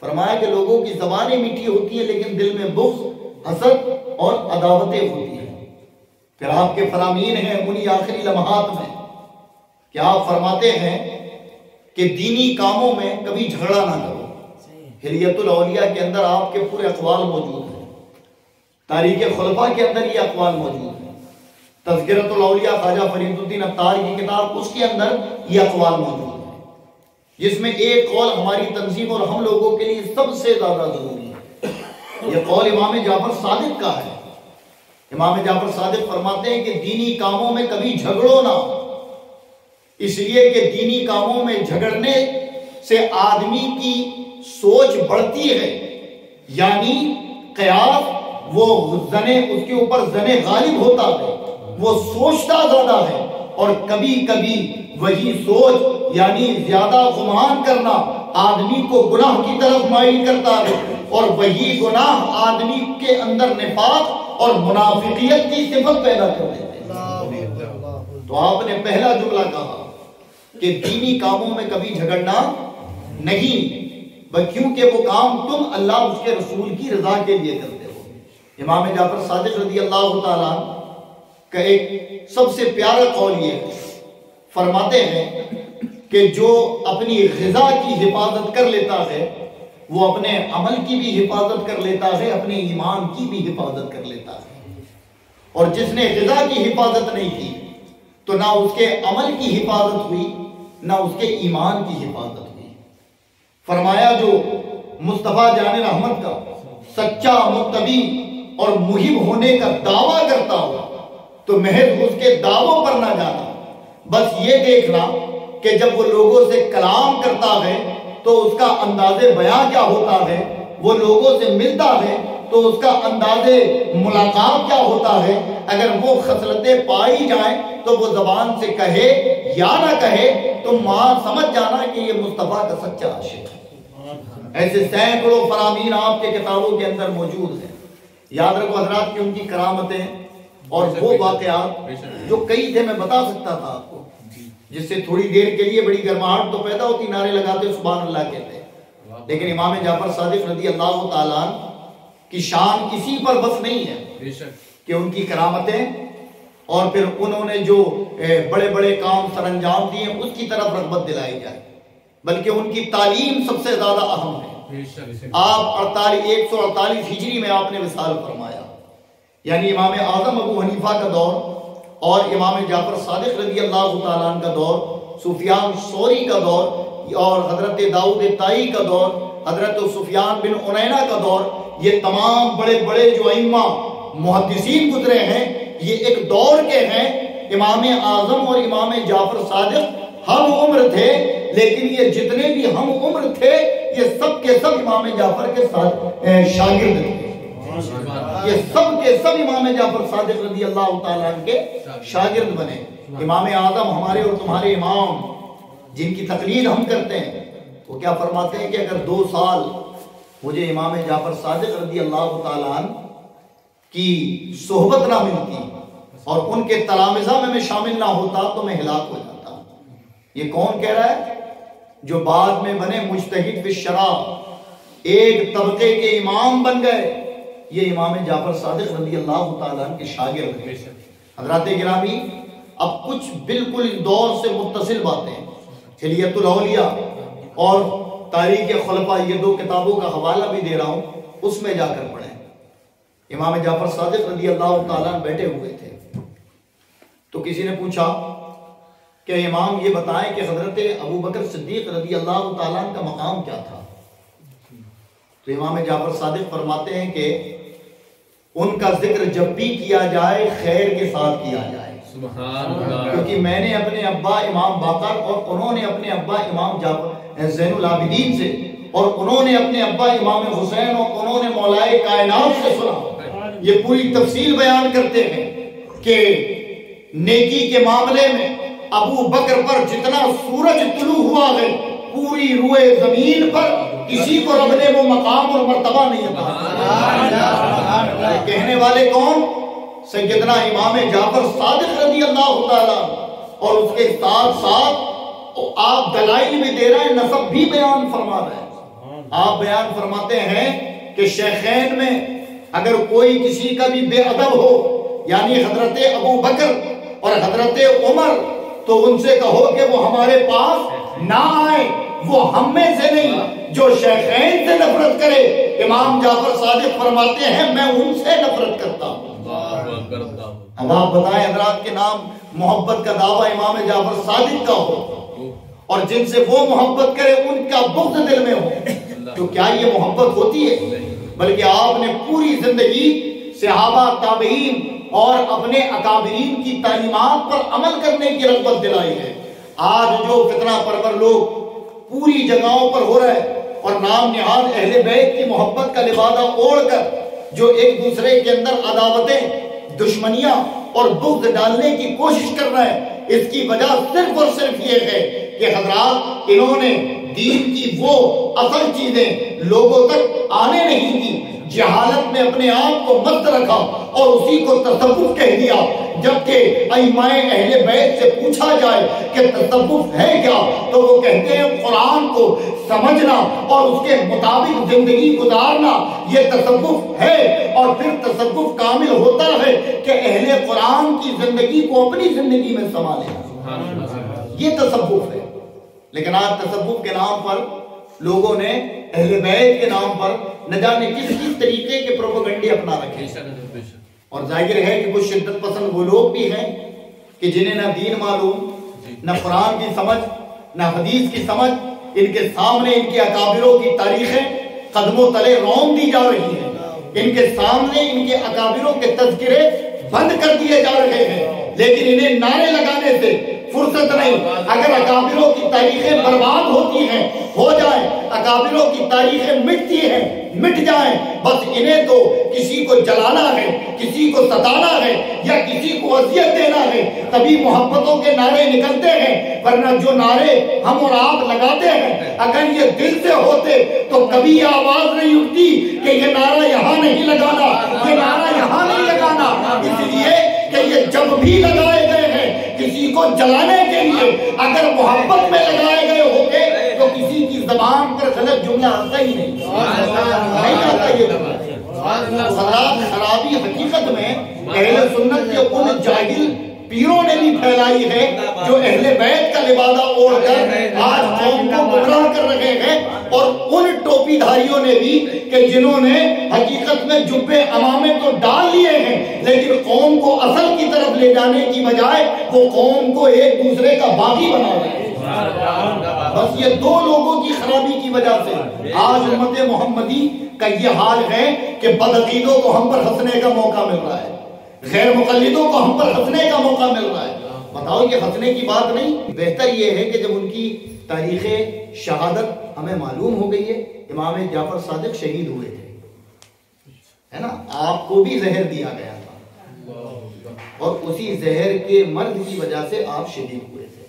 فرمایا کہ لوگوں کی زبانیں میٹھی ہوتی ہیں لیکن دل میں بغض، حسد اور عداوتیں ہوتی ہیں۔ پھر آپ کے فرامین ہیں انہی آخری لمحات میں کہ آپ فرماتے ہیں کہ دینی کاموں میں کبھی جھگڑا نہ کرو۔ حلیت الاولیاء کے اندر آپ کے پورے اقوال موجود ہیں، تاریخ خلفاء کے اندر یہ اقوال موجود ہیں، تذکرۃ الاولیاء خواجہ فرید الدین اتار کی کتاب، اس کے اندر یہ اقوال موجود ہیں، جس میں ایک قول ہماری تنظیم اور ہم لوگوں کے لیے سب سے زیادہ ضروری ہے۔ یہ قول امام جعفر صادق کا ہے۔ امام جعفر صادق فرماتے ہیں کہ دینی کاموں میں کبھی جھگڑو نہ، اس لیے کہ دینی کاموں میں جھگڑنے سے آدمی کی سوچ بڑھتی ہے، یعنی قیاس وہ اس کے اوپر زنے غالب ہوتا ہے، وہ سوچتا زیادہ ہے، اور کبھی کبھی وہی سوچ یعنی زیادہ گمان کرنا آدمی کو گناہ کی طرف مائل کرتا ہے، اور وہی گناہ آدمی کے اندر نفاق اور منافقیت کی صفت پیدا کر دیتے ہیں۔ تو آپ نے پہلا جملہ کہا کہ دینی کاموں میں کبھی جھگڑنا نہیں، کیونکہ وہ کام تم اللہ اس کے رسول کی رضا کے لیے کرتے ہو۔ امام جعفر صادق رضی اللہ تعالیٰ کا ایک سب سے پیارا قول یہ ہے، فرماتے ہیں کہ جو اپنی غذا کی حفاظت کر لیتا ہے وہ اپنے عمل کی بھی حفاظت کر لیتا ہے، اپنے ایمان کی بھی حفاظت کر لیتا ہے، اور جس نے غذا کی حفاظت نہیں کی تو نہ اس کے عمل کی حفاظت ہوئی نہ اس کے ایمان کی حفاظت ہوئی۔ فرمایا جو مصطفیٰ جان رحمت کا سچا متبی اور محب ہونے کا دعویٰ کرتا ہو تو محض اس کے دعووں پر نہ جانا، بس یہ دیکھنا کہ جب وہ لوگوں سے کلام کرتا ہے تو اس کا انداز بیان کیا ہوتا ہے، وہ لوگوں سے ملتا ہے تو اس کا انداز ملاقات کیا ہوتا ہے، اگر وہ خصلتیں پائی جائیں تو وہ زبان سے کہے یا نہ کہے تو ماں سمجھ جانا کہ یہ مصطفیٰ کا سچا عاشق ہے۔ ایسے سینکڑوں فرامین آپ کے کتابوں کے اندر موجود ہیں۔ یاد رکھو حضرات کی ان کی کرامتیں اور وہ واقعات جو کئی تھے، میں بتا سکتا تھا آپ کو، جس سے تھوڑی دیر کے لیے بڑی گرماہٹ تو پیدا ہوتی، نعرے لگاتے سبحان اللہ کہتے، لیکن امام جعفر صادق رضی اللہ تعالیٰ کی شان کسی پر بس نہیں ہے کہ ان کی کرامتیں اور پھر انہوں نے جو بڑے بڑے کام سر انجام دیے اس کی طرف رغبت دلائی جائے، بلکہ ان کی تعلیم سب سے زیادہ اہم ہے۔ آپ 148 ہجری میں آپ نے وصال فرمایا، یعنی امام اعظم ابو حنیفہ کا دور اور امام جعفر صادق رضی اللہ تعالیٰ عنہ کا دور، سفیان ثوری کا دور اور حضرت داؤد طائی کا دور، حضرت سفیان بن عینہ کا دور، یہ تمام بڑے بڑے جو ائمہ محدثین گزرے ہیں یہ ایک دور کے ہیں۔ امام اعظم اور امام جعفر صادق ہم عمر تھے، لیکن یہ جتنے بھی ہم عمر تھے یہ سب کے سب امام جعفر کے ساتھ شاگرد تھے، یہ سب کے سب امام جعفر صادق رضی اللہ تعالیٰ عنہ کے شاگرد بنے۔ امام اعظم ہمارے اور تمہارے امام جن کی تقلید ہم کرتے ہیں، وہ کیا فرماتے ہیں کہ اگر 2 سال مجھے امام جعفر صادق رضی اللہ تعالیٰ عنہ کی صحبت نہ ملتی اور ان کے تلامذہ میں شامل نہ ہوتا تو میں ہلاک ہو جاتا۔ یہ کون کہہ رہا ہے؟ جو بعد میں بنے مجتہد فی الشرع، ایک طبقے کے امام بن گئے، یہ امام جعفر صادق رضی اللہ تعالیٰ عنہ کے شاگرد ہیں۔ حضرات گرامی، اب کچھ بالکل اس دور سے متصل باتیں، حلیت الاولیاء اور تاریخ خلفاء، یہ 2 کتابوں کا حوالہ بھی دے رہا ہوں، اس میں جا کر پڑھیں۔ امام جعفر صادق رضی اللہ تعالیٰ عنہ بیٹھے ہوئے تھے تو کسی نے پوچھا کہ امام یہ بتائیں کہ حضرت ابو بکر صدیق رضی اللہ تعالیٰ عنہ کا مقام کیا تھا؟ تو امام جعفر صادق فرماتے ہیں کہ ان کا ذکر جب بھی کیا جائے خیر کے ساتھ کیا جائے، کیونکہ میں نے اپنے ابا امام باقر اور انہوں نے اپنے ابا امام جعفر زین العابدین سے اور انہوں نے اپنے ابا امام حسین اور انہوں نے مولائے کائنات سے سنا۔ یہ پوری تفصیل بیان کرتے ہیں کہ نیکی کے معاملے میں ابو بکر پر جتنا سورج طلوع ہوا ہے پوری روئے زمین پر کسی کو رب نے وہ مقام اور مرتبہ نہیں عطا. کہنے والے کون؟ سیدنا امام جعفر صادق رضی اللہ تعالیٰ. اور اس کے ساتھ ساتھ آپ دلائل بھی دے رہے ہیں، نسب بھی بیان فرما رہے ہیں. آپ بیان فرماتے ہیں کہ شیخین میں اگر کوئی کسی کا بھی بے ادب ہو، یعنی حضرت ابو بکر اور حضرت عمر، تو ان سے کہو کہ وہ ہمارے پاس نہ آئے، وہ ہم میں سے نہیں. جو شیخین سے نفرت کرے، امام جعفر صادق فرماتے ہیں میں ان سے نفرت کرتا ہوں. اب آپ بتائیں حضرات کے نام محبت کا دعویٰ امام جعفر صادق کا ہو اور جن سے وہ محبت کرے ان کا بغض دل میں ہو، تو کیا یہ محبت ہوتی ہے؟ بلکہ آپ نے پوری زندگی صحابہ، تابعین اور اپنے اکابرین کی تعلیمات پر عمل کرنے کی رغبت دلائی ہے. آج جو فتنہ پرور لوگ پوری جگہوں پر ہو رہے اور نام نہاد اہل بیت کی محبت کا لبادہ اوڑھ کر جو ایک دوسرے کے اندر عداوتیں، دشمنیاں اور بغض ڈالنے کی کوشش کر رہے ہیں، اس کی وجہ صرف اور صرف یہ ہے کہ حضرات انہوں نے دین کی وہ اصل چیزیں لوگوں تک آنے نہیں دی، جہالت میں اپنے آپ کو مست رکھا اور اسی کو تصوف کہہ دیا. جبکہ ائمہ اہل بیت سے پوچھا جائے کہ تصوف ہے کیا، تو وہ کہتے ہیں قرآن کو سمجھنا اور اس کے مطابق زندگی گزارنا یہ تصوف ہے. اور پھر تصوف کامل ہوتا ہے کہ اہل قرآن کی زندگی کو اپنی زندگی میں سنبھالے، یہ تصوف ہے. لیکن آج تصوف کے نام پر لوگوں نے اہل بیت کے نام پر نہ جانے کس طریقے کے پروپیگنڈے اپنا رکھے. اور ظاہر ہے کہ کچھ شدت پسند وہ لوگ بھی ہیں کہ جنہیں نہ دین معلوم، نہ قرآن کی سمجھ، نہ حدیث کی سمجھ. ان کے سامنے ان کے اکابروں کی تاریخیں قدموں تلے رون دی جا رہی ہیں، ان کے سامنے ان کے اکابروں کے تذکرے بند کر دیے جا رہے ہیں. لیکن انہیں نعرے لگانے سے فرصت نہیں. اگر اکابروں کی تاریخیں برباد ہوتی ہیں ہو جائیں، اکابروں کی تاریخیں مٹتی ہیں مٹ جائیں، بس انہیں تو کسی کو جلانا ہے، کسی کو ستانا ہے یا کسی کو اذیت دینا ہے، تبھی محبتوں کے نعرے نکلتے ہیں. ورنہ جو نعرے ہم اور آپ لگاتے ہیں اگر یہ دل سے ہوتے تو کبھی یہ آواز نہیں اٹھتی کہ یہ نعرہ یہاں نہیں لگانا، یہ نعرہ یہاں نہیں لگانا. اس لیے کہ یہ جب بھی لگائے گئے ہیں کسی کو جلانے کے لیے، اگر محبت میں لگائے گئے ہوتے تو کسی کی زبان پر غلط جملہ آتا ہی نہیں آتا. یہ خرابی حقیقت میں اہل سنت کے ان جاہل پیروں نے بھی پھیلائی ہے جو اہل بیت کا لبادہ اوڑھ کر آج قوم کو گمراہ کر رہے ہیں. اور ان ٹوپی دھاریوں نے بھی کہ جنہوں نے حقیقت میں جبے عمامے تو ڈال لیے ہیں لیکن قوم کو اصل کی طرف لے جانے کی بجائے وہ قوم کو ایک دوسرے کا باغی بنا رہے ہیں. بس یہ دو لوگوں کی خرابی کی وجہ سے آج امت محمدی کا یہ حال ہے کہ بدعقیدوں کو ہم پر ہنسنے کا موقع مل رہا ہے، غیر مقلدوں کو ہم پر ہنسنے کا موقع مل رہا ہے. بتاؤ یہ ہنسنے کی بات نہیں. بہتر یہ ہے کہ جب ان کی تاریخ شہادت ہمیں معلوم ہو گئی ہے، امام جعفر صادق شہید ہوئے تھے، ہے نا، آپ کو بھی زہر دیا گیا تھا اور اسی زہر کے مرض کی وجہ سے آپ شہید ہوئے تھے.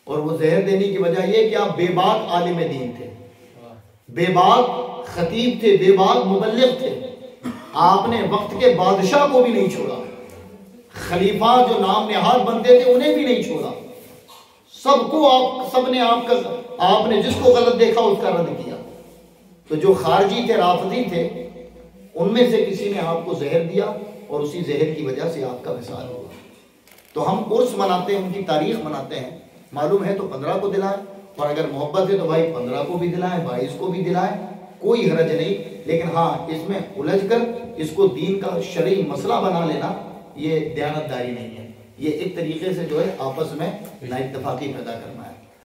اور وہ زہر دینے کی وجہ یہ کہ آپ بے باک عالم دین تھے، بے باک خطیب تھے، بے باک مبلغ تھے. آپ نے وقت کے بادشاہ کو بھی نہیں چھوڑا، خلیفہ جو نام نہاد بنتے تھے انہیں بھی نہیں چھوڑا. سب کو سب نے آپ نے جس کو غلط دیکھا اس کا رد کیا. تو جو خارجی تھے، رافضی تھے، ان میں سے کسی نے آپ کو زہر دیا اور اسی زہر کی وجہ سے آپ کا وصال ہوا. تو ہم عرس مناتے ہیں، ان کی تاریخ مناتے ہیں. معلوم ہے تو 15 کو دلائیں، اور اگر محبت ہے تو بھائی 15 کو بھی دلائیں، 22 کو بھی دلائیں، کوئی حرج نہیں. لیکن ہاں اس میں الجھ کر اس کو دین کا شرعی مسئلہ بنا لینا یہ دیانتداری نہیں ہے. یہ ایک طریقے سے جو ہے آپس میں نا اتفاقی پیدا کرنا ہے.